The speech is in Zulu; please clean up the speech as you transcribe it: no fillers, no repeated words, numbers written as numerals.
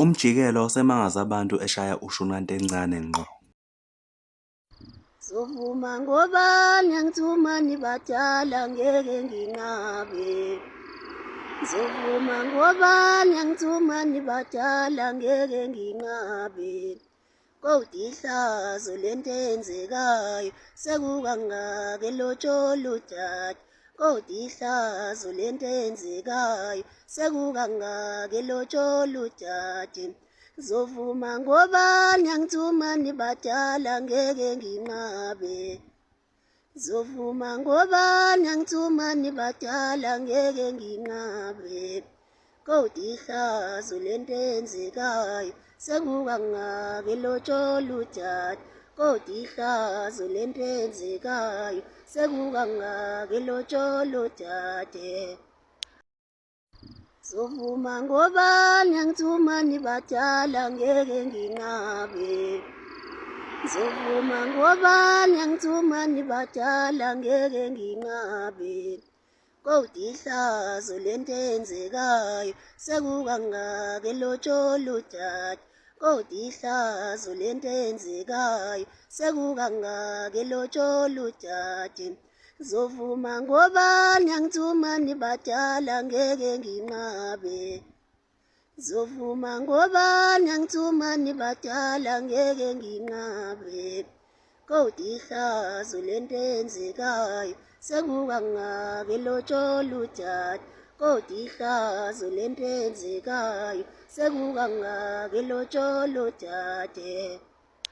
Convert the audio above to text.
Umjikelo osemangaza abantu eshaya ushunante encane ngqo. Zovuma ngoba ngiyangithuma nibadala ngeke nginqabe. Zovuma ngoba ngiyangithuma nibadala ngeke nginqabe. Kodwa ihlazo lento eyenzekayo sekukangaka elotsholo udade. Kodwa ihlazo lento eyenzekayo sekukangaka elotsholo udade. Zovuma ngoba ngiyangithuma nibadala ngeke nginqabe. Zovuma ngoba ngiyangithuma nibadala ngeke nginqabe. Kodwa ihlazo lento eyenzekayo sekukangaka elotsholo udade. Kodwa ihlazo lento eyenzekayo sekukangaka elotsholo udade. Zovuma ngoba ngiyangithuma nibadala ngeke nginqabe. Zovuma ngoba ngiyangithuma nibadala ngeke nginqabe. Kodwa ihlazo lento eyenzekayo sekukangaka elotsholo udade. Kodwa ihlazo lento eyenzekayo sekukangaka elotsholo udade. Zovuma ngoba ngiyangithuma nibadala ngeke nginqabe. Zovuma ngoba ngiyangithuma nibadala ngeke nginqabe. Kodwa ihlazo lento eyenzekayo sekukangaka elotsholo udade. Kodwa ihlazo lento eyenzekayo sekukangaka elotsholo udade.